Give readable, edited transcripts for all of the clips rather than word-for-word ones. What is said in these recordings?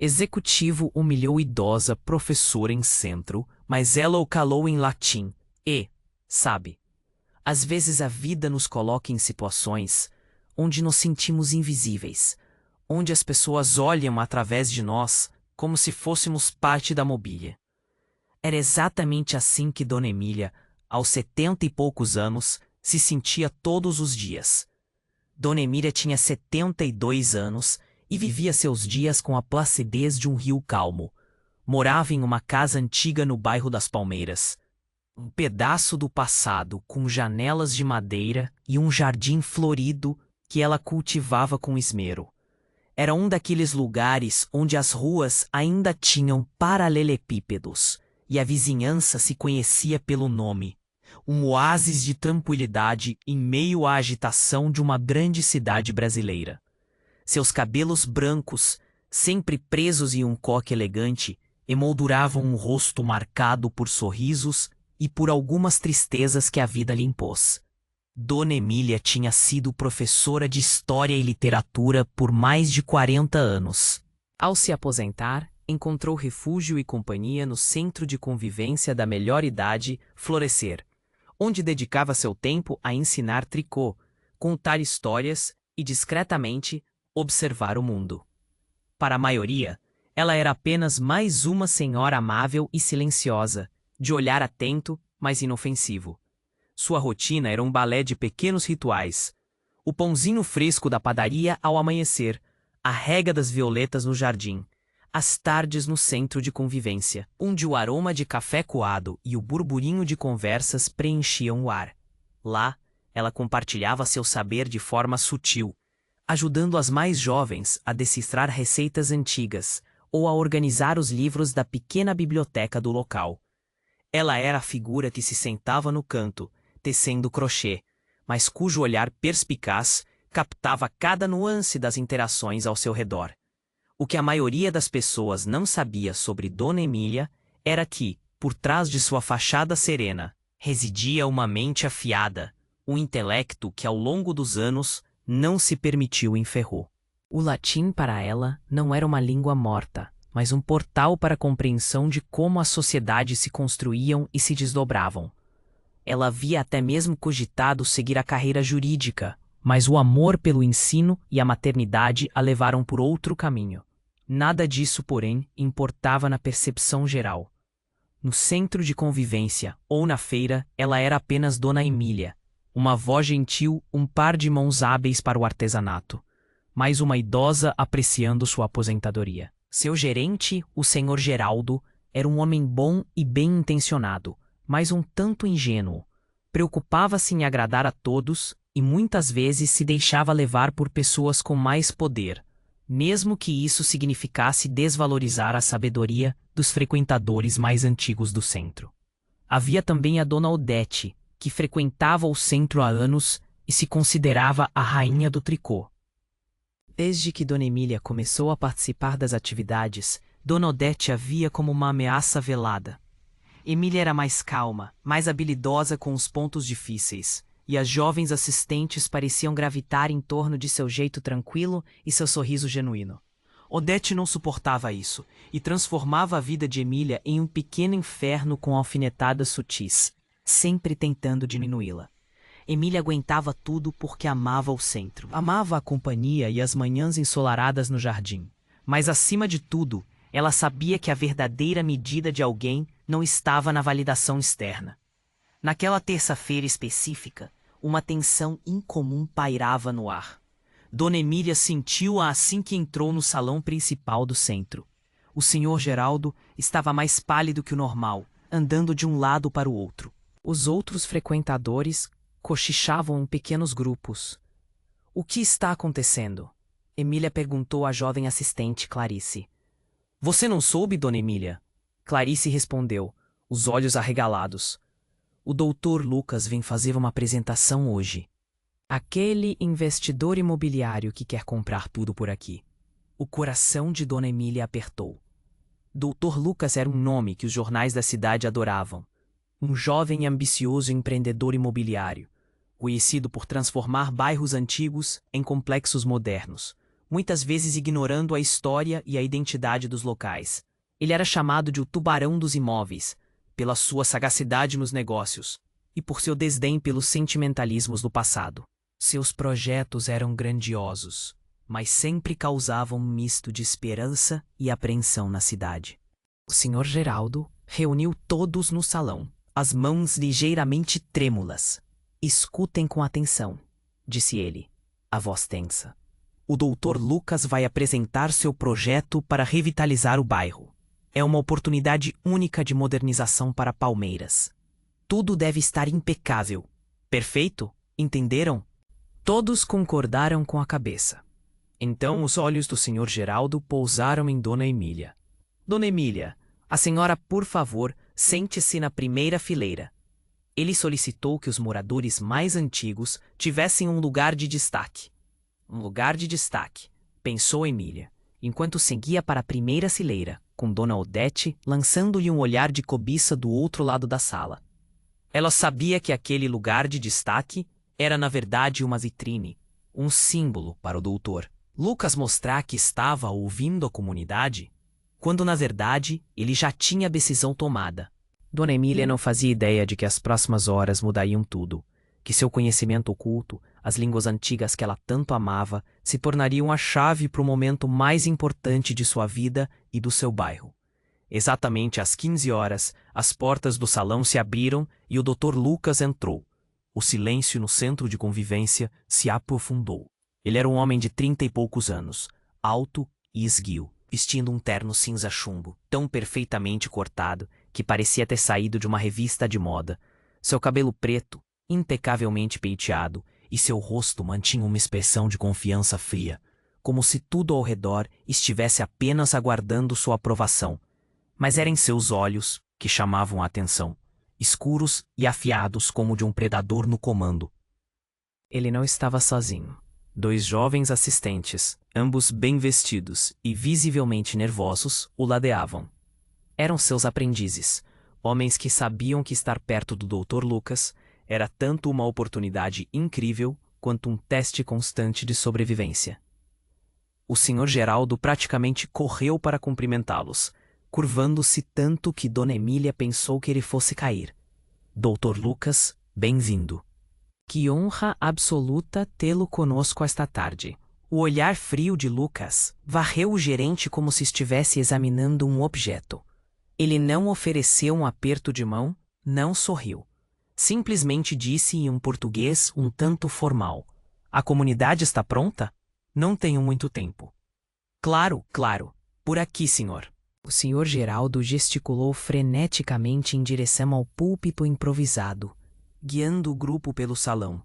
Executivo humilhou idosa professora em centro, mas ela o calou em latim. E, sabe, às vezes a vida nos coloca em situações onde nos sentimos invisíveis, onde as pessoas olham através de nós como se fôssemos parte da mobília. Era exatamente assim que Dona Emília, aos 70 e poucos anos, se sentia todos os dias. Dona Emília tinha 72 anos e vivia seus dias com a placidez de um rio calmo. Morava em uma casa antiga no bairro das Palmeiras. Um pedaço do passado com janelas de madeira e um jardim florido que ela cultivava com esmero. Era um daqueles lugares onde as ruas ainda tinham paralelepípedos e a vizinhança se conhecia pelo nome. Um oásis de tranquilidade em meio à agitação de uma grande cidade brasileira. Seus cabelos brancos, sempre presos em um coque elegante, emolduravam um rosto marcado por sorrisos e por algumas tristezas que a vida lhe impôs. Dona Emília tinha sido professora de História e Literatura por mais de 40 anos. Ao se aposentar, encontrou refúgio e companhia no Centro de Convivência da Melhor Idade, Florescer, onde dedicava seu tempo a ensinar tricô, contar histórias e, discretamente, observar o mundo. Para a maioria, ela era apenas mais uma senhora amável e silenciosa, de olhar atento, mas inofensivo. Sua rotina era um balé de pequenos rituais. O pãozinho fresco da padaria ao amanhecer, a rega das violetas no jardim, as tardes no centro de convivência, onde o aroma de café coado e o burburinho de conversas preenchiam o ar. Lá, ela compartilhava seu saber de forma sutil, ajudando as mais jovens a decifrar receitas antigas ou a organizar os livros da pequena biblioteca do local. Ela era a figura que se sentava no canto, tecendo crochê, mas cujo olhar perspicaz captava cada nuance das interações ao seu redor. O que a maioria das pessoas não sabia sobre Dona Emília era que, por trás de sua fachada serena, residia uma mente afiada, um intelecto que ao longo dos anos não se permitiu enferrou. O latim para ela não era uma língua morta, mas um portal para a compreensão de como as sociedades se construíam e se desdobravam. Ela havia até mesmo cogitado seguir a carreira jurídica, mas o amor pelo ensino e a maternidade a levaram por outro caminho. Nada disso, porém, importava na percepção geral. No centro de convivência ou na feira, ela era apenas Dona Emília, uma avó gentil, um par de mãos hábeis para o artesanato, mais uma idosa apreciando sua aposentadoria. Seu gerente, o senhor Geraldo, era um homem bom e bem-intencionado, mas um tanto ingênuo. Preocupava-se em agradar a todos e muitas vezes se deixava levar por pessoas com mais poder, mesmo que isso significasse desvalorizar a sabedoria dos frequentadores mais antigos do centro. Havia também a Dona Odete, que frequentava o centro há anos e se considerava a rainha do tricô. Desde que Dona Emília começou a participar das atividades, Dona Odete a via como uma ameaça velada. Emília era mais calma, mais habilidosa com os pontos difíceis, e as jovens assistentes pareciam gravitar em torno de seu jeito tranquilo e seu sorriso genuíno. Odete não suportava isso, e transformava a vida de Emília em um pequeno inferno com alfinetadas sutis, sempre tentando diminuí-la. Emília aguentava tudo porque amava o centro. Amava a companhia e as manhãs ensolaradas no jardim. Mas, acima de tudo, ela sabia que a verdadeira medida de alguém não estava na validação externa. Naquela terça-feira específica, uma tensão incomum pairava no ar. Dona Emília sentiu-a assim que entrou no salão principal do centro. O senhor Geraldo estava mais pálido que o normal, andando de um lado para o outro. Os outros frequentadores cochichavam em pequenos grupos. — O que está acontecendo? Emília perguntou à jovem assistente Clarice. — Você não soube, Dona Emília? Clarice respondeu, os olhos arregalados. — O doutor Lucas vem fazer uma apresentação hoje. Aquele investidor imobiliário que quer comprar tudo por aqui. O coração de Dona Emília apertou. Doutor Lucas era um nome que os jornais da cidade adoravam. Um jovem e ambicioso empreendedor imobiliário, conhecido por transformar bairros antigos em complexos modernos, muitas vezes ignorando a história e a identidade dos locais. Ele era chamado de o tubarão dos imóveis, pela sua sagacidade nos negócios e por seu desdém pelos sentimentalismos do passado. Seus projetos eram grandiosos, mas sempre causavam um misto de esperança e apreensão na cidade. O Sr. Geraldo reuniu todos no salão, as mãos ligeiramente trêmulas. Escutem com atenção, disse ele, a voz tensa. O Dr. Lucas vai apresentar seu projeto para revitalizar o bairro. É uma oportunidade única de modernização para Palmeiras. Tudo deve estar impecável. Perfeito? Entenderam? Todos concordaram com a cabeça. Então os olhos do Sr. Geraldo pousaram em Dona Emília. Dona Emília, a senhora, por favor, sente-se na primeira fileira. Ele solicitou que os moradores mais antigos tivessem um lugar de destaque. Um lugar de destaque, pensou Emília, enquanto seguia para a primeira fileira, com Dona Odete lançando-lhe um olhar de cobiça do outro lado da sala. Ela sabia que aquele lugar de destaque era na verdade uma vitrine, um símbolo para o doutor Lucas mostrar que estava ouvindo a comunidade, quando na verdade ele já tinha a decisão tomada. Dona Emília não fazia ideia de que as próximas horas mudariam tudo, que seu conhecimento oculto, as línguas antigas que ela tanto amava, se tornariam a chave para o momento mais importante de sua vida e do seu bairro. Exatamente às 15 horas, as portas do salão se abriram e o Dr. Lucas entrou. O silêncio no centro de convivência se aprofundou. Ele era um homem de 30 e poucos anos, alto e esguio, vestindo um terno cinza chumbo, tão perfeitamente cortado que parecia ter saído de uma revista de moda. Seu cabelo preto, impecavelmente penteado, e seu rosto mantinha uma expressão de confiança fria, como se tudo ao redor estivesse apenas aguardando sua aprovação. Mas eram seus olhos que chamavam a atenção, escuros e afiados como de um predador no comando. Ele não estava sozinho. 2 jovens assistentes, ambos bem vestidos e visivelmente nervosos, o ladeavam. Eram seus aprendizes, homens que sabiam que estar perto do Dr. Lucas era tanto uma oportunidade incrível quanto um teste constante de sobrevivência. O Sr. Geraldo praticamente correu para cumprimentá-los, curvando-se tanto que Dona Emília pensou que ele fosse cair. Dr. Lucas, bem-vindo. Que honra absoluta tê-lo conosco esta tarde. O olhar frio de Lucas varreu o gerente como se estivesse examinando um objeto. Ele não ofereceu um aperto de mão, não sorriu. Simplesmente disse em um português um tanto formal: "A comunidade está pronta? Não tenho muito tempo." "Claro, claro. Por aqui, senhor." O Sr. Geraldo gesticulou freneticamente em direção ao púlpito improvisado, guiando o grupo pelo salão.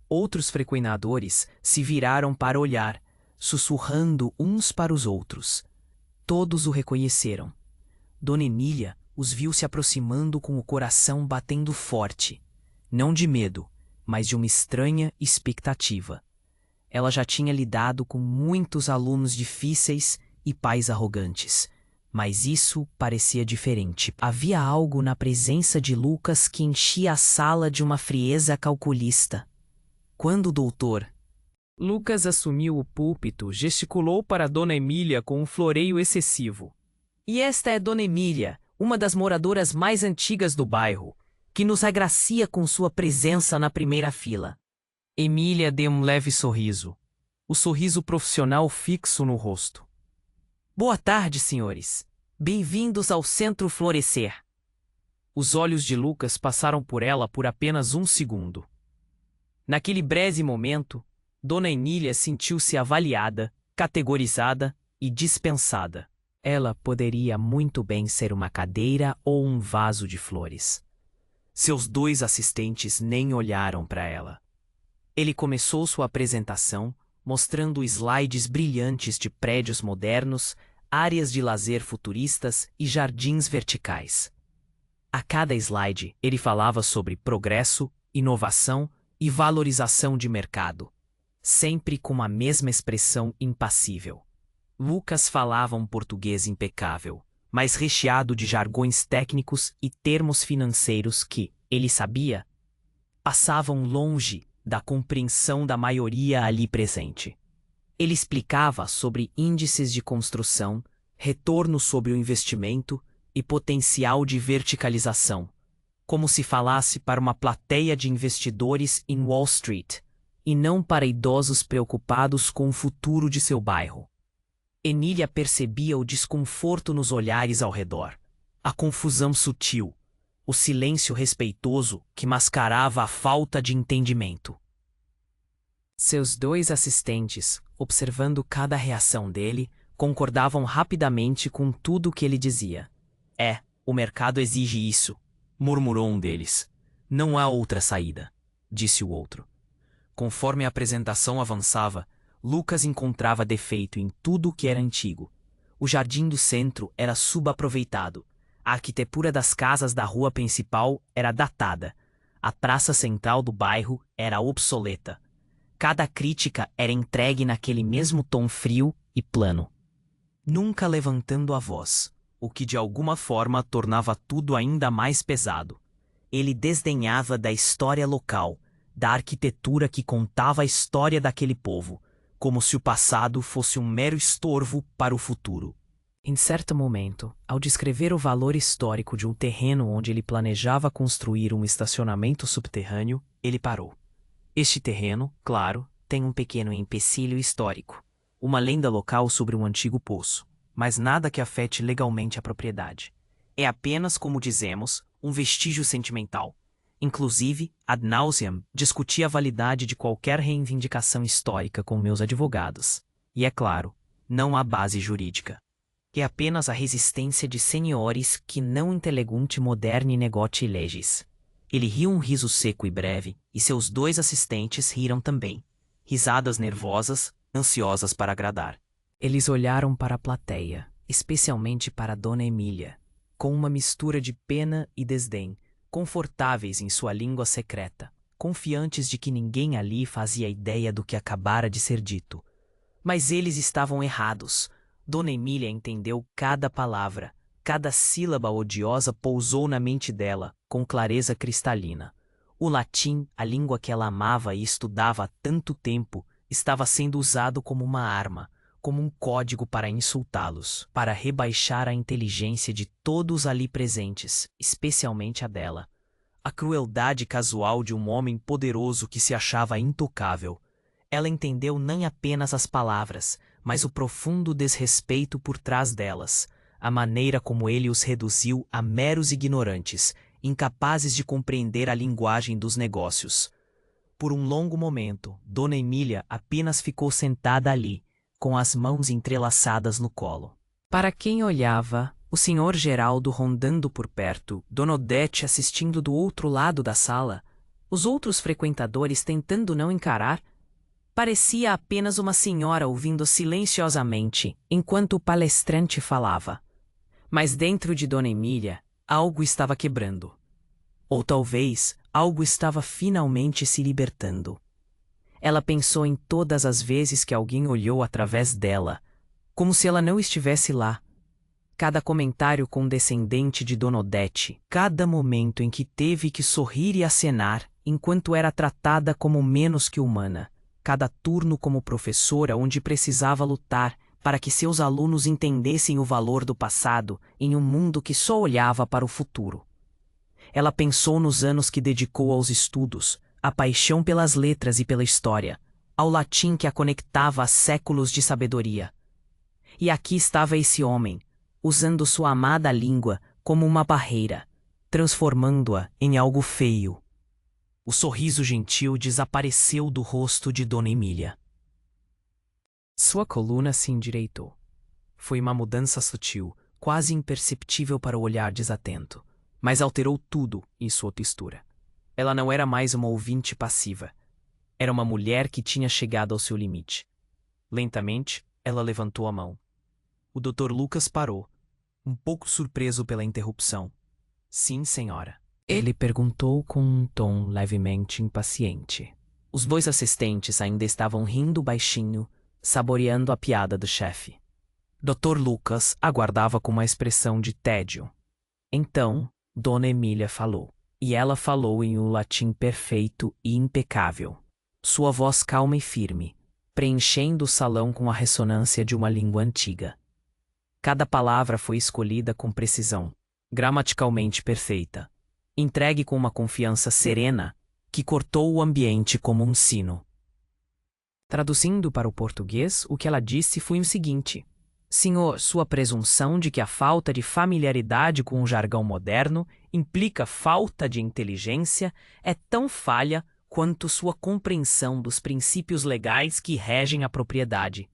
Outros frequentadores se viraram para olhar, sussurrando uns para os outros. Todos o reconheceram. Dona Emília os viu se aproximando com o coração batendo forte, não de medo, mas de uma estranha expectativa. Ela já tinha lidado com muitos alunos difíceis e pais arrogantes, mas isso parecia diferente. Havia algo na presença de Lucas que enchia a sala de uma frieza calculista. Quando o doutor Lucas assumiu o púlpito, gesticulou para Dona Emília com um floreio excessivo. "E esta é Dona Emília, uma das moradoras mais antigas do bairro, que nos agracia com sua presença na primeira fila." Emília deu um leve sorriso, o sorriso profissional fixo no rosto. "Boa tarde, senhores. Bem-vindos ao Centro Florescer." Os olhos de Lucas passaram por ela por apenas um segundo. Naquele breve momento, Dona Emília sentiu-se avaliada, categorizada e dispensada. Ela poderia muito bem ser uma cadeira ou um vaso de flores. Seus 2 assistentes nem olharam para ela. Ele começou sua apresentação mostrando slides brilhantes de prédios modernos, áreas de lazer futuristas e jardins verticais. A cada slide, ele falava sobre progresso, inovação e valorização de mercado, sempre com a mesma expressão impassível. Lucas falava um português impecável, mas recheado de jargões técnicos e termos financeiros que, ele sabia, passavam longe da compreensão da maioria ali presente. Ele explicava sobre índices de construção, retorno sobre o investimento e potencial de verticalização, como se falasse para uma plateia de investidores em Wall Street, e não para idosos preocupados com o futuro de seu bairro. Emília percebia o desconforto nos olhares ao redor, a confusão sutil, o silêncio respeitoso que mascarava a falta de entendimento. Seus 2 assistentes, observando cada reação dele, concordavam rapidamente com tudo o que ele dizia. O mercado exige isso, murmurou um deles. Não há outra saída, disse o outro. Conforme a apresentação avançava, Lucas encontrava defeito em tudo o que era antigo. O jardim do centro era subaproveitado. A arquitetura das casas da rua principal era datada. A praça central do bairro era obsoleta. Cada crítica era entregue naquele mesmo tom frio e plano, nunca levantando a voz, o que de alguma forma tornava tudo ainda mais pesado. Ele desdenhava da história local, da arquitetura que contava a história daquele povo, como se o passado fosse um mero estorvo para o futuro. Em certo momento, ao descrever o valor histórico de um terreno onde ele planejava construir um estacionamento subterrâneo, ele parou. Este terreno, claro, tem um pequeno empecilho histórico, uma lenda local sobre um antigo poço, mas nada que afete legalmente a propriedade. É apenas, como dizemos, um vestígio sentimental. Inclusive, ad nauseam, discuti a validade de qualquer reivindicação histórica com meus advogados. E é claro, não há base jurídica. É apenas a resistência de senhores que não intelegunte moderni negoti legis. Ele riu um riso seco e breve, e seus 2 assistentes riram também. Risadas nervosas, ansiosas para agradar. Eles olharam para a plateia, especialmente para Dona Emília, com uma mistura de pena e desdém, confortáveis em sua língua secreta, confiantes de que ninguém ali fazia ideia do que acabara de ser dito. Mas eles estavam errados. Dona Emília entendeu cada palavra, cada sílaba odiosa pousou na mente dela, com clareza cristalina. O latim, a língua que ela amava e estudava há tanto tempo, estava sendo usado como uma arma, como um código para insultá-los, para rebaixar a inteligência de todos ali presentes, especialmente a dela. A crueldade casual de um homem poderoso que se achava intocável. Ela entendeu nem apenas as palavras, mas o profundo desrespeito por trás delas, a maneira como ele os reduziu a meros ignorantes, incapazes de compreender a linguagem dos negócios. Por um longo momento, Dona Emília apenas ficou sentada ali, com as mãos entrelaçadas no colo. Para quem olhava, o Sr. Geraldo rondando por perto, Dona Odete assistindo do outro lado da sala, os outros frequentadores tentando não encarar, parecia apenas uma senhora ouvindo silenciosamente enquanto o palestrante falava. Mas dentro de Dona Emília, algo estava quebrando. Ou talvez, algo estava finalmente se libertando. Ela pensou em todas as vezes que alguém olhou através dela, como se ela não estivesse lá. Cada comentário condescendente de Dona Odete, cada momento em que teve que sorrir e acenar enquanto era tratada como menos que humana, cada turno como professora onde precisava lutar para que seus alunos entendessem o valor do passado em um mundo que só olhava para o futuro. Ela pensou nos anos que dedicou aos estudos, à paixão pelas letras e pela história, ao latim que a conectava a séculos de sabedoria. E aqui estava esse homem, usando sua amada língua como uma barreira, transformando-a em algo feio. O sorriso gentil desapareceu do rosto de Dona Emília. Sua coluna se endireitou. Foi uma mudança sutil, quase imperceptível para o olhar desatento, mas alterou tudo em sua textura. Ela não era mais uma ouvinte passiva. Era uma mulher que tinha chegado ao seu limite. Lentamente, ela levantou a mão. O Dr. Lucas parou, um pouco surpreso pela interrupção. Sim, senhora. Ele perguntou com um tom levemente impaciente. Os 2 assistentes ainda estavam rindo baixinho, saboreando a piada do chefe. Dr. Lucas aguardava com uma expressão de tédio. Então, Dona Emília falou. E ela falou em um latim perfeito e impecável. Sua voz calma e firme, preenchendo o salão com a ressonância de uma língua antiga. Cada palavra foi escolhida com precisão, gramaticalmente perfeita, entregue com uma confiança serena que cortou o ambiente como um sino. Traduzindo para o português, o que ela disse foi o seguinte: Senhor, sua presunção de que a falta de familiaridade com o jargão moderno implica falta de inteligência é tão falha quanto sua compreensão dos princípios legais que regem a propriedade.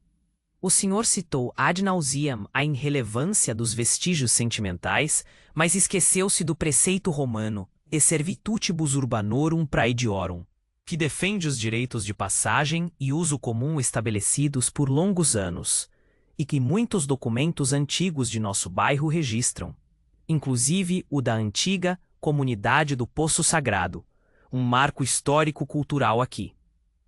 O senhor citou ad nauseam a irrelevância dos vestígios sentimentais, mas esqueceu-se do preceito romano de servitutibus urbanorum praediorum, que defende os direitos de passagem e uso comum estabelecidos por longos anos, e que muitos documentos antigos de nosso bairro registram, inclusive o da antiga Comunidade do Poço Sagrado, um marco histórico-cultural aqui.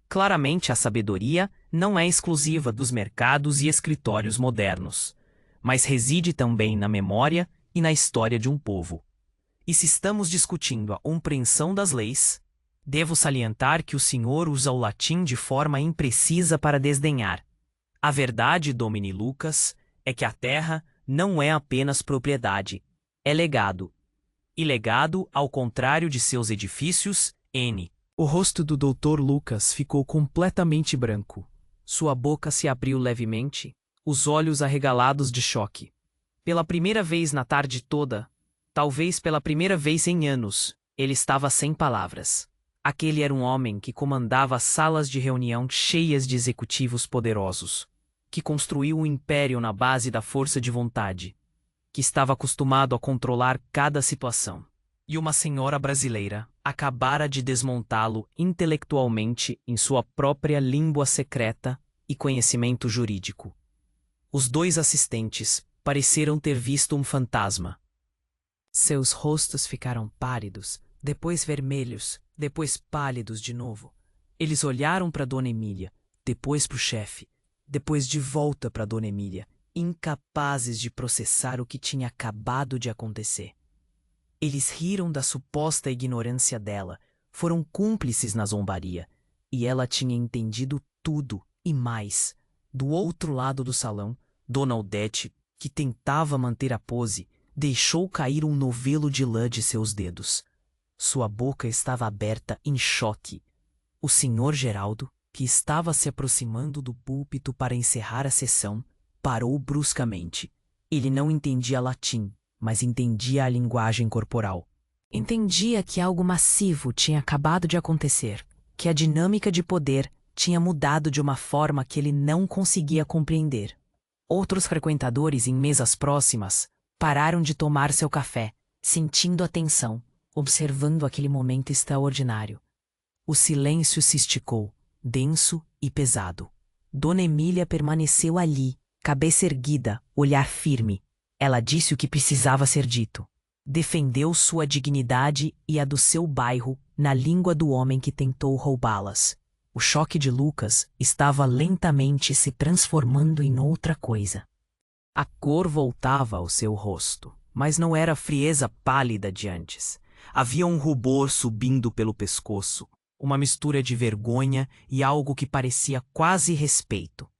Claramente a sabedoria não é exclusiva dos mercados e escritórios modernos, mas reside também na memória e na história de um povo. E se estamos discutindo a compreensão das leis, devo salientar que o senhor usa o latim de forma imprecisa para desdenhar. A verdade, Domini Lucas, é que a terra não é apenas propriedade, é legado. E legado, ao contrário de seus edifícios, N. O rosto do Dr. Lucas ficou completamente branco. Sua boca se abriu levemente, os olhos arregalados de choque. Pela primeira vez na tarde toda, talvez pela primeira vez em anos, ele estava sem palavras. Aquele era um homem que comandava salas de reunião cheias de executivos poderosos, que construiu um império na base da força de vontade, que estava acostumado a controlar cada situação. E uma senhora brasileira acabara de desmontá-lo intelectualmente em sua própria língua secreta e conhecimento jurídico. Os dois assistentes pareceram ter visto um fantasma. Seus rostos ficaram pálidos, depois vermelhos, depois pálidos de novo. Eles olharam para Dona Emília, depois para o chefe, depois de volta para Dona Emília, incapazes de processar o que tinha acabado de acontecer. Eles riram da suposta ignorância dela, foram cúmplices na zombaria, e ela tinha entendido tudo e mais. Do outro lado do salão, Dona Odete, que tentava manter a pose, deixou cair um novelo de lã de seus dedos. Sua boca estava aberta em choque. O senhor Geraldo, que estava se aproximando do púlpito para encerrar a sessão, parou bruscamente. Ele não entendia latim, mas entendia a linguagem corporal. Entendia que algo massivo tinha acabado de acontecer, que a dinâmica de poder tinha mudado de uma forma que ele não conseguia compreender. Outros frequentadores em mesas próximas pararam de tomar seu café, sentindo a tensão, observando aquele momento extraordinário. O silêncio se esticou, denso e pesado. Dona Emília permaneceu ali, cabeça erguida, olhar firme. Ela disse o que precisava ser dito. Defendeu sua dignidade e a do seu bairro na língua do homem que tentou roubá-las. O choque de Lucas estava lentamente se transformando em outra coisa. A cor voltava ao seu rosto, mas não era a frieza pálida de antes. Havia um rubor subindo pelo pescoço, uma mistura de vergonha e algo que parecia quase respeito.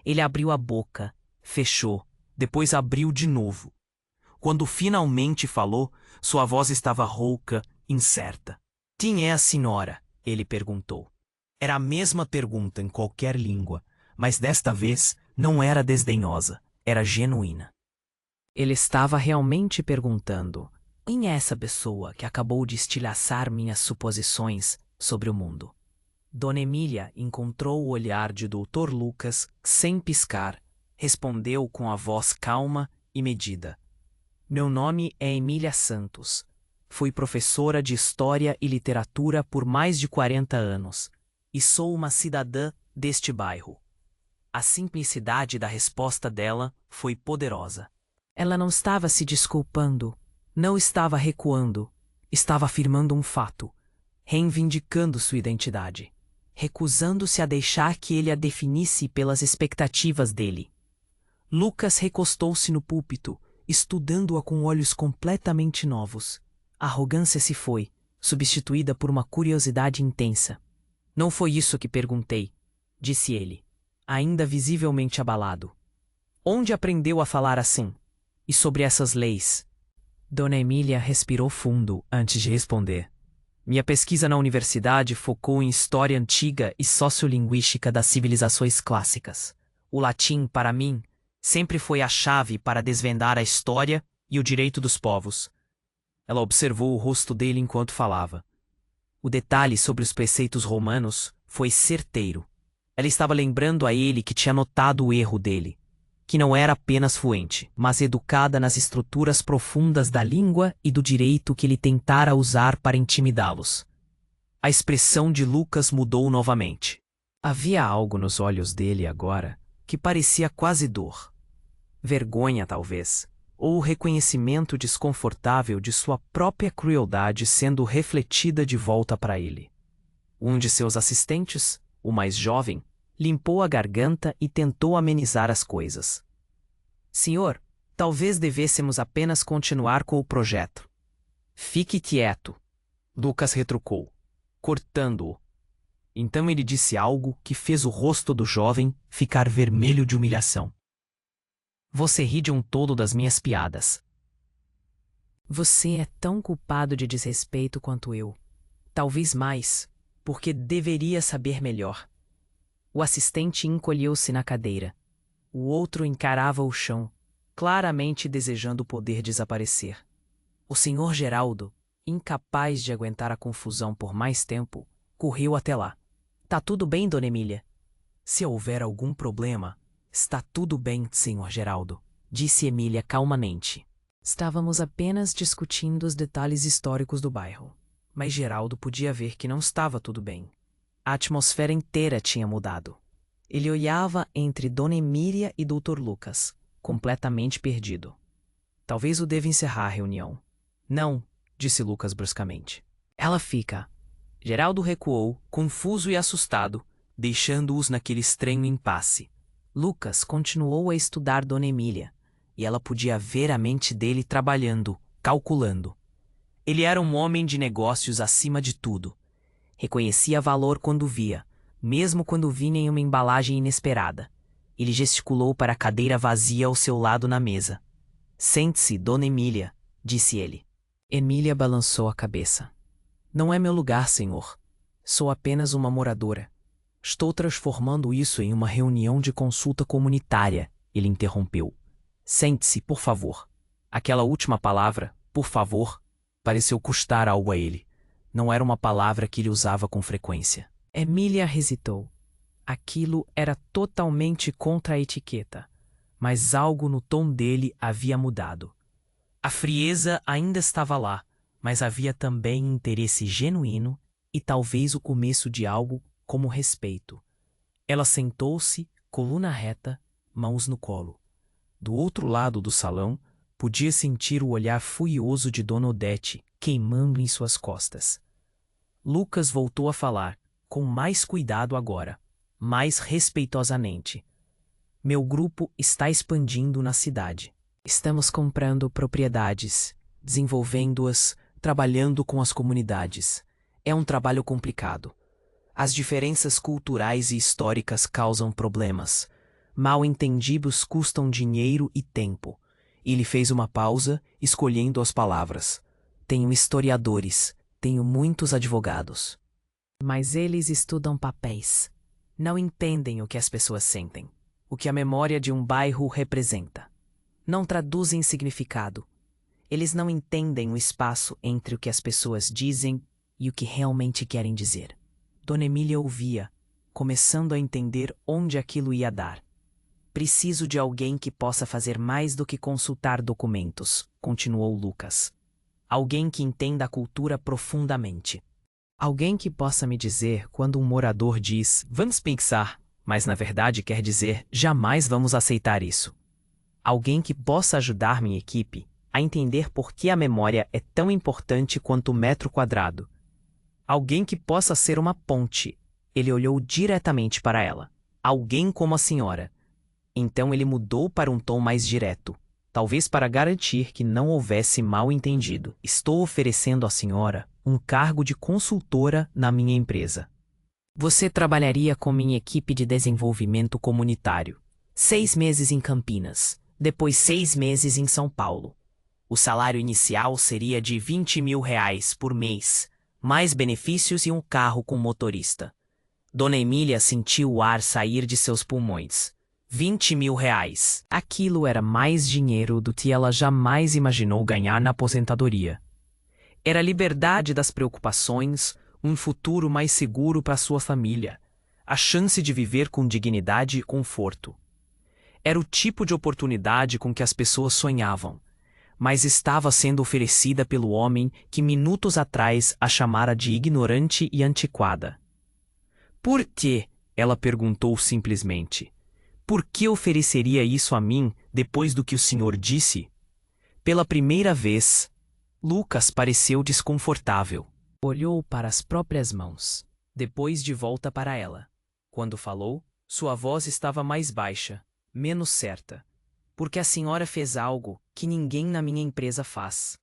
Ele abriu a boca, fechou, depois abriu de novo. Quando finalmente falou, sua voz estava rouca, incerta. "Quem é a senhora?" ele perguntou. Era a mesma pergunta em qualquer língua, mas desta vez não era desdenhosa, era genuína. Ele estava realmente perguntando: quem é essa pessoa que acabou de estilhaçar minhas suposições sobre o mundo? Dona Emília encontrou o olhar de Dr. Lucas sem piscar. Respondeu com a voz calma e medida. "Meu nome é Emília Santos. Fui professora de História e Literatura por mais de 40 anos e sou uma cidadã deste bairro." A simplicidade da resposta dela foi poderosa. Ela não estava se desculpando, não estava recuando, estava afirmando um fato, reivindicando sua identidade, recusando-se a deixar que ele a definisse pelas expectativas dele. Lucas recostou-se no púlpito, estudando-a com olhos completamente novos. A arrogância se foi, substituída por uma curiosidade intensa. "Não foi isso que perguntei", disse ele. ainda visivelmente abalado. Onde aprendeu a falar assim? E sobre essas leis? Dona Emília respirou fundo antes de responder. Minha pesquisa na universidade focou em história antiga e sociolinguística das civilizações clássicas. O latim, para mim, sempre foi a chave para desvendar a história e o direito dos povos. Ela observou o rosto dele enquanto falava. O detalhe sobre os preceitos romanos foi certeiro. Ela estava lembrando a ele que tinha notado o erro dele, que não era apenas fluente, mas educada nas estruturas profundas da língua e do direito que ele tentara usar para intimidá-los. A expressão de Lucas mudou novamente. Havia algo nos olhos dele agora que parecia quase dor. Vergonha, talvez, ou o reconhecimento desconfortável de sua própria crueldade sendo refletida de volta para ele. Um de seus assistentes, o mais jovem, limpou a garganta e tentou amenizar as coisas. Senhor, talvez devêssemos apenas continuar com o projeto. Fique quieto, Lucas retrucou, cortando-o. Então ele disse algo que fez o rosto do jovem ficar vermelho de humilhação. Você ri de um tolo das minhas piadas. Você é tão culpado de desrespeito quanto eu. Talvez mais, porque deveria saber melhor. O assistente encolheu-se na cadeira. O outro encarava o chão, claramente desejando poder desaparecer. O senhor Geraldo, incapaz de aguentar a confusão por mais tempo, correu até lá. Tá tudo bem, Dona Emília? Se houver algum problema, está tudo bem, senhor Geraldo, disse Emília calmamente. Estávamos apenas discutindo os detalhes históricos do bairro, mas Geraldo podia ver que não estava tudo bem. A atmosfera inteira tinha mudado. Ele olhava entre Dona Emília e Dr. Lucas, completamente perdido. Talvez o deva encerrar a reunião. Não, disse Lucas bruscamente. Ela fica. Geraldo recuou, confuso e assustado, deixando-os naquele estranho impasse. Lucas continuou a estudar Dona Emília, e ela podia ver a mente dele trabalhando, calculando. Ele era um homem de negócios acima de tudo. Reconhecia valor quando via, mesmo quando vinha em uma embalagem inesperada. Ele gesticulou para a cadeira vazia ao seu lado na mesa. Sente-se, Dona Emília, disse ele. Emília balançou a cabeça. Não é meu lugar, senhor. Sou apenas uma moradora. Estou transformando isso em uma reunião de consulta comunitária, ele interrompeu. Sente-se, por favor. Aquela última palavra, por favor, pareceu custar algo a ele. Não era uma palavra que ele usava com frequência. Emília hesitou. Aquilo era totalmente contra a etiqueta, mas algo no tom dele havia mudado. A frieza ainda estava lá, mas havia também interesse genuíno e talvez o começo de algo como respeito. Ela sentou-se, coluna reta, mãos no colo. Do outro lado do salão, podia sentir o olhar furioso de Dona Odete queimando em suas costas. Lucas voltou a falar, com mais cuidado agora, mais respeitosamente. Meu grupo está expandindo na cidade. Estamos comprando propriedades, desenvolvendo-as, trabalhando com as comunidades. É um trabalho complicado. As diferenças culturais e históricas causam problemas. Mal entendidos custam dinheiro e tempo. Ele fez uma pausa, escolhendo as palavras. Tenho historiadores, tenho muitos advogados. Mas eles estudam papéis. Não entendem o que as pessoas sentem, o que a memória de um bairro representa. Não traduzem significado. Eles não entendem o espaço entre o que as pessoas dizem e o que realmente querem dizer. Dona Emília ouvia, começando a entender onde aquilo ia dar. Preciso de alguém que possa fazer mais do que consultar documentos, continuou Lucas. Alguém que entenda a cultura profundamente. Alguém que possa me dizer quando um morador diz, vamos pensar, mas na verdade quer dizer, jamais vamos aceitar isso. Alguém que possa ajudar minha equipe a entender por que a memória é tão importante quanto o metro quadrado. Alguém que possa ser uma ponte. Ele olhou diretamente para ela. Alguém como a senhora. Então ele mudou para um tom mais direto, talvez para garantir que não houvesse mal-entendido. Estou oferecendo à senhora um cargo de consultora na minha empresa. Você trabalharia com minha equipe de desenvolvimento comunitário. 6 meses em Campinas, depois 6 meses em São Paulo. O salário inicial seria de R$ 20.000 por mês, mais benefícios e um carro com motorista. Dona Emília sentiu o ar sair de seus pulmões. R$ 20.000. Aquilo era mais dinheiro do que ela jamais imaginou ganhar na aposentadoria. Era a liberdade das preocupações, um futuro mais seguro para sua família, a chance de viver com dignidade e conforto. Era o tipo de oportunidade com que as pessoas sonhavam, mas estava sendo oferecida pelo homem que minutos atrás a chamara de ignorante e antiquada. Por quê? Ela perguntou simplesmente. Por que ofereceria isso a mim depois do que o senhor disse? Pela primeira vez, Lucas pareceu desconfortável. Olhou para as próprias mãos, depois de volta para ela. Quando falou, sua voz estava mais baixa, menos certa. Porque a senhora fez algo que ninguém na minha empresa faz.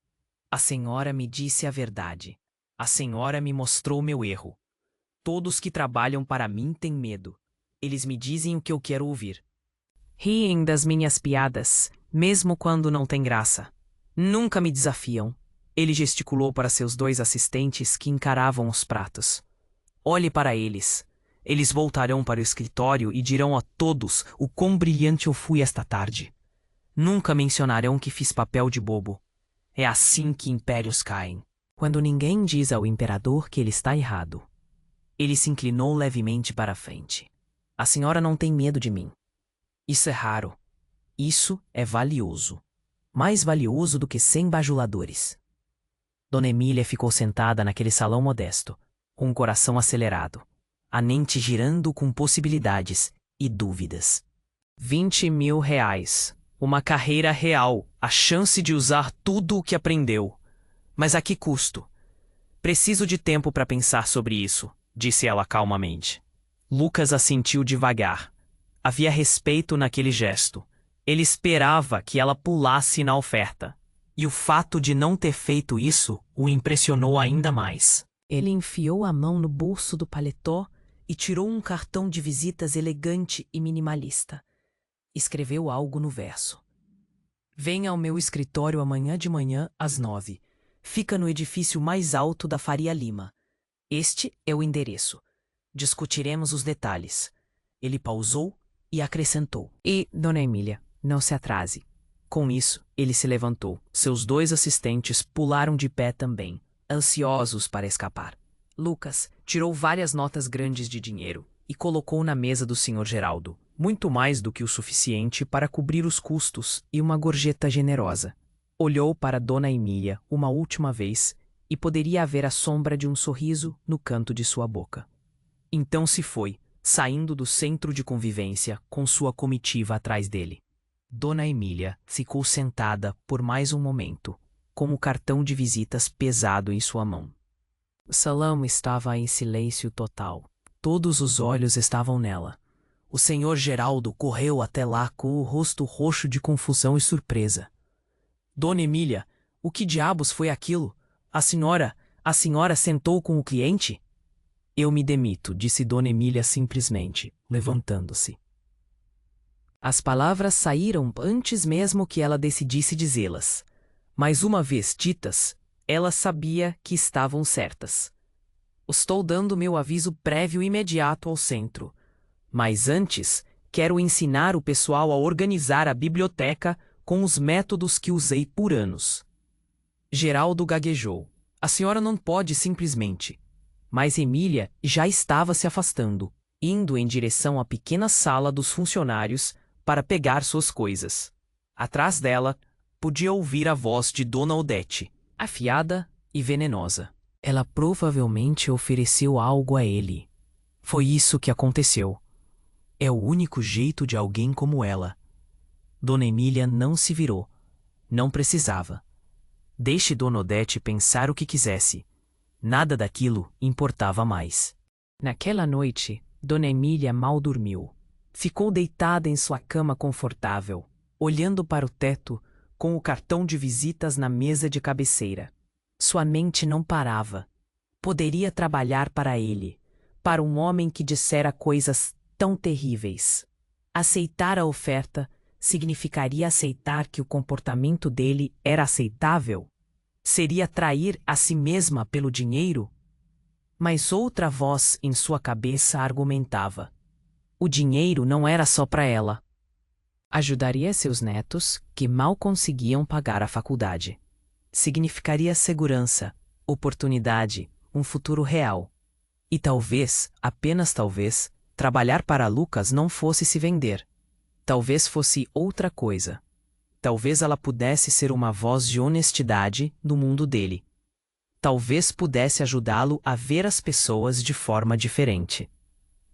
A senhora me disse a verdade. A senhora me mostrou meu erro. Todos que trabalham para mim têm medo. Eles me dizem o que eu quero ouvir. Riem das minhas piadas, mesmo quando não tem graça. Nunca me desafiam. Ele gesticulou para seus 2 assistentes que encaravam os pratos. Olhe para eles. Eles voltarão para o escritório e dirão a todos o quão brilhante eu fui esta tarde. Nunca mencionarão que fiz papel de bobo. É assim que impérios caem. Quando ninguém diz ao imperador que ele está errado. Ele se inclinou levemente para a frente. A senhora não tem medo de mim. Isso é raro. Isso é valioso. Mais valioso do que 100 bajuladores. Dona Emília ficou sentada naquele salão modesto, com o coração acelerado, a mente girando com possibilidades e dúvidas. R$ 20.000. Uma carreira real, a chance de usar tudo o que aprendeu. Mas a que custo? Preciso de tempo para pensar sobre isso, disse ela calmamente. Lucas assentiu devagar. Havia respeito naquele gesto. Ele esperava que ela pulasse na oferta. E o fato de não ter feito isso o impressionou ainda mais. Ele enfiou a mão no bolso do paletó e tirou um cartão de visitas elegante e minimalista. Escreveu algo no verso. Venha ao meu escritório amanhã de manhã às 9. Fica no edifício mais alto da Faria Lima. Este é o endereço. Discutiremos os detalhes. Ele pausou e acrescentou. E, Dona Emília, não se atrase. Com isso, ele se levantou. Seus 2 assistentes pularam de pé também, ansiosos para escapar. Lucas tirou várias notas grandes de dinheiro e colocou na mesa do Sr. Geraldo, muito mais do que o suficiente para cobrir os custos e uma gorjeta generosa. Olhou para Dona Emília uma última vez e poderia haver a sombra de um sorriso no canto de sua boca. Então se foi, saindo do centro de convivência com sua comitiva atrás dele. Dona Emília ficou sentada por mais um momento, com o cartão de visitas pesado em sua mão. O salão estava em silêncio total. Todos os olhos estavam nela. O senhor Geraldo correu até lá com o rosto roxo de confusão e surpresa. Dona Emília, o que diabos foi aquilo? A senhora sentou com o cliente? Eu me demito, disse Dona Emília simplesmente, levantando-se. As palavras saíram antes mesmo que ela decidisse dizê-las. Mas uma vez ditas, ela sabia que estavam certas. Estou dando meu aviso prévio imediato ao centro. Mas antes, quero ensinar o pessoal a organizar a biblioteca com os métodos que usei por anos. Geraldo gaguejou. A senhora não pode simplesmente. Mas Emília já estava se afastando, indo em direção à pequena sala dos funcionários para pegar suas coisas. Atrás dela, podia ouvir a voz de Dona Odete, afiada e venenosa. Ela provavelmente ofereceu algo a ele. Foi isso que aconteceu. É o único jeito de alguém como ela. Dona Emília não se virou. Não precisava. Deixe Dona Odete pensar o que quisesse. Nada daquilo importava mais. Naquela noite, Dona Emília mal dormiu. Ficou deitada em sua cama confortável, olhando para o teto, com o cartão de visitas na mesa de cabeceira. Sua mente não parava. Poderia trabalhar para ele, para um homem que dissera coisas tão terríveis. Aceitar a oferta significaria aceitar que o comportamento dele era aceitável? Seria trair a si mesma pelo dinheiro? Mas outra voz em sua cabeça argumentava: o dinheiro não era só para ela. Ajudaria seus netos, que mal conseguiam pagar a faculdade. Significaria segurança, oportunidade, um futuro real. E talvez, apenas talvez, trabalhar para Lucas não fosse se vender. Talvez fosse outra coisa. Talvez ela pudesse ser uma voz de honestidade no mundo dele. Talvez pudesse ajudá-lo a ver as pessoas de forma diferente.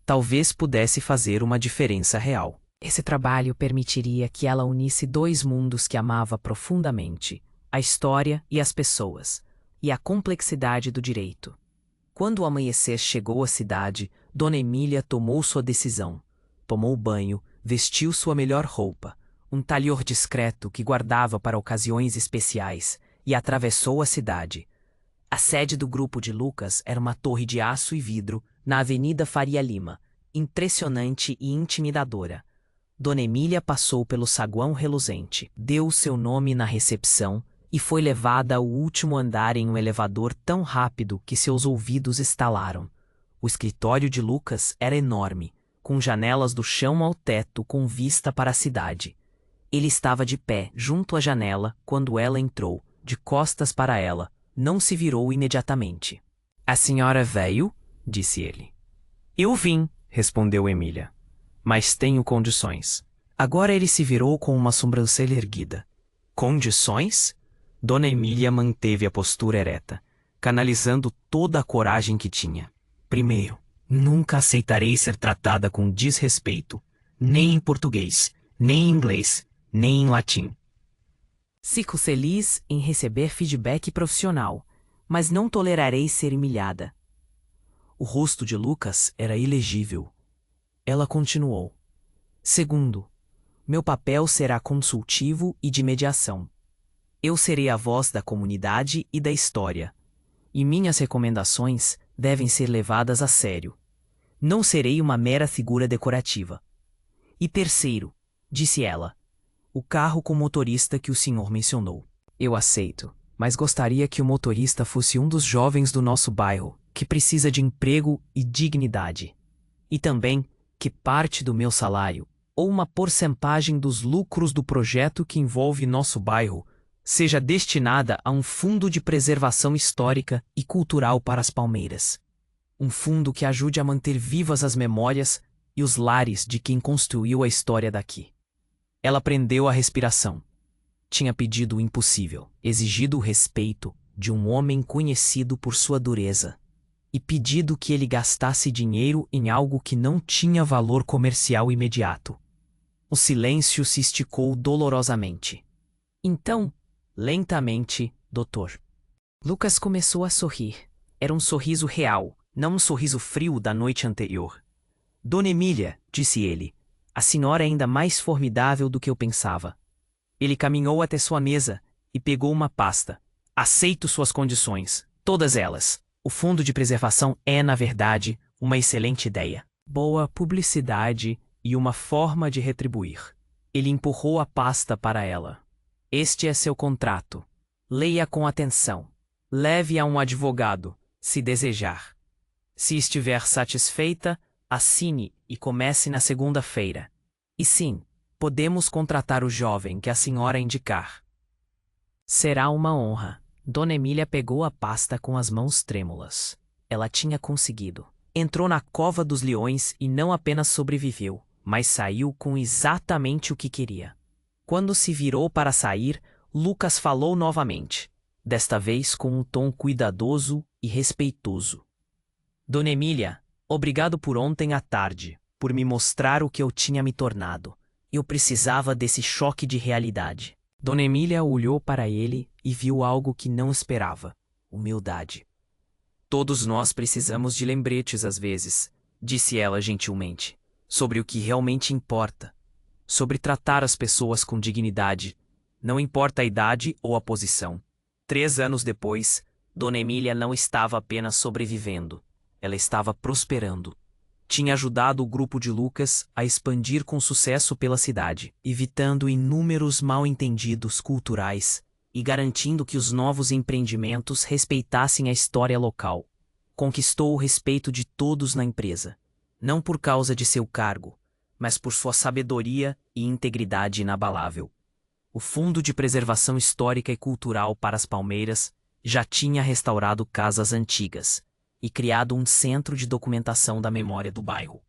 Talvez pudesse fazer uma diferença real. Esse trabalho permitiria que ela unisse dois mundos que amava profundamente: a história e as pessoas, e a complexidade do direito. Quando o amanhecer chegou à cidade, Dona Emília tomou sua decisão. Tomou banho, vestiu sua melhor roupa, um talher discreto que guardava para ocasiões especiais, e atravessou a cidade. A sede do grupo de Lucas era uma torre de aço e vidro na Avenida Faria Lima, impressionante e intimidadora. Dona Emília passou pelo saguão reluzente, deu o seu nome na recepção e foi levada ao último andar em um elevador tão rápido que seus ouvidos estalaram. O escritório de Lucas era enorme, com janelas do chão ao teto com vista para a cidade. Ele estava de pé junto à janela quando ela entrou, de costas para ela. Não se virou imediatamente. "A senhora veio?" disse ele. "Eu vim", respondeu Emília. "Mas tenho condições." Agora ele se virou com uma sobrancelha erguida. "Condições?" Dona Emília manteve a postura ereta, canalizando toda a coragem que tinha. "Primeiro, nunca aceitarei ser tratada com desrespeito, nem em português, nem em inglês, nem em latim. Fico feliz em receber feedback profissional, mas não tolerarei ser humilhada." O rosto de Lucas era ilegível. Ela continuou: "Segundo, meu papel será consultivo e de mediação. Eu serei a voz da comunidade e da história, e minhas recomendações devem ser levadas a sério. Não serei uma mera figura decorativa. E terceiro", disse ela, "o carro com motorista que o senhor mencionou. Eu aceito, mas gostaria que o motorista fosse um dos jovens do nosso bairro, que precisa de emprego e dignidade. E também que parte do meu salário, ou uma porcentagem dos lucros do projeto que envolve nosso bairro, seja destinada a um fundo de preservação histórica e cultural para as Palmeiras. Um fundo que ajude a manter vivas as memórias e os lares de quem construiu a história daqui." Ela prendeu a respiração. Tinha pedido o impossível, exigido o respeito de um homem conhecido por sua dureza, e pedido que ele gastasse dinheiro em algo que não tinha valor comercial imediato. O silêncio se esticou dolorosamente. "Então, lentamente, doutor." Lucas começou a sorrir. Era um sorriso real, não um sorriso frio da noite anterior. "Dona Emília", disse ele, "a senhora é ainda mais formidável do que eu pensava." Ele caminhou até sua mesa e pegou uma pasta. "Aceito suas condições, todas elas. O fundo de preservação é, na verdade, uma excelente ideia. Boa publicidade e uma forma de retribuir." Ele empurrou a pasta para ela. "Este é seu contrato. Leia com atenção. Leve a um advogado, se desejar. Se estiver satisfeita, assine e comece na segunda-feira. E sim, podemos contratar o jovem que a senhora indicar." "Será uma honra." Dona Emília pegou a pasta com as mãos trêmulas. Ela tinha conseguido. Entrou na cova dos leões e não apenas sobreviveu, mas saiu com exatamente o que queria. Quando se virou para sair, Lucas falou novamente, desta vez com um tom cuidadoso e respeitoso. "Dona Emília, obrigado por ontem à tarde, por me mostrar o que eu tinha me tornado. Eu precisava desse choque de realidade." Dona Emília olhou para ele e viu algo que não esperava: humildade. "Todos nós precisamos de lembretes às vezes", disse ela gentilmente, "sobre o que realmente importa. Sobre tratar as pessoas com dignidade. Não importa a idade ou a posição." 3 anos depois, Dona Emília não estava apenas sobrevivendo. Ela estava prosperando. Tinha ajudado o grupo de Lucas a expandir com sucesso pela cidade, evitando inúmeros mal-entendidos culturais e garantindo que os novos empreendimentos respeitassem a história local. Conquistou o respeito de todos na empresa, não por causa de seu cargo, mas por sua sabedoria e integridade inabalável. O Fundo de Preservação Histórica e Cultural para as Palmeiras já tinha restaurado casas antigas e criado um centro de documentação da memória do bairro.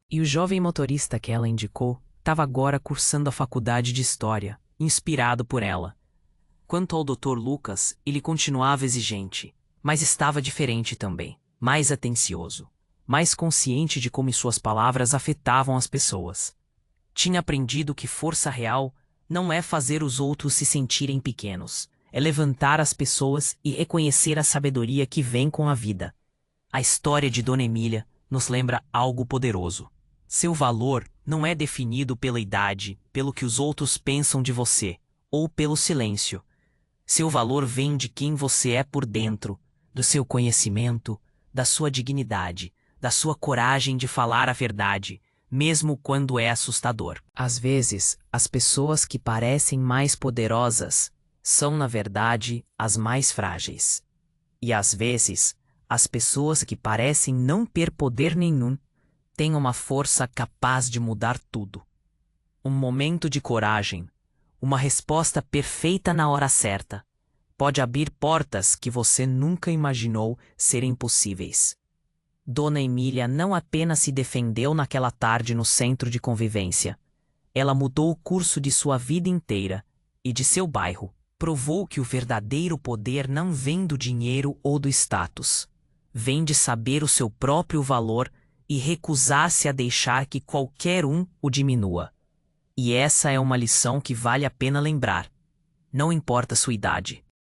E o jovem motorista que ela indicou estava agora cursando a faculdade de História, inspirado por ela. Quanto ao Dr. Lucas, ele continuava exigente, mas estava diferente também, mais atencioso, mais consciente de como suas palavras afetavam as pessoas. Tinha aprendido que força real não é fazer os outros se sentirem pequenos, é levantar as pessoas e reconhecer a sabedoria que vem com a vida. A história de Dona Emília nos lembra algo poderoso. Seu valor não é definido pela idade, pelo que os outros pensam de você, ou pelo silêncio. Seu valor vem de quem você é por dentro, do seu conhecimento, da sua dignidade, da sua coragem de falar a verdade, mesmo quando é assustador. Às vezes, as pessoas que parecem mais poderosas são, na verdade, as mais frágeis. E às vezes, as pessoas que parecem não ter poder nenhum têm uma força capaz de mudar tudo. Um momento de coragem, uma resposta perfeita na hora certa, pode abrir portas que você nunca imaginou serem possíveis. Dona Emília não apenas se defendeu naquela tarde no centro de convivência. Ela mudou o curso de sua vida inteira e de seu bairro. Provou que o verdadeiro poder não vem do dinheiro ou do status. Vem de saber o seu próprio valor e recusar-se a deixar que qualquer um o diminua. E essa é uma lição que vale a pena lembrar. Não importa sua idade,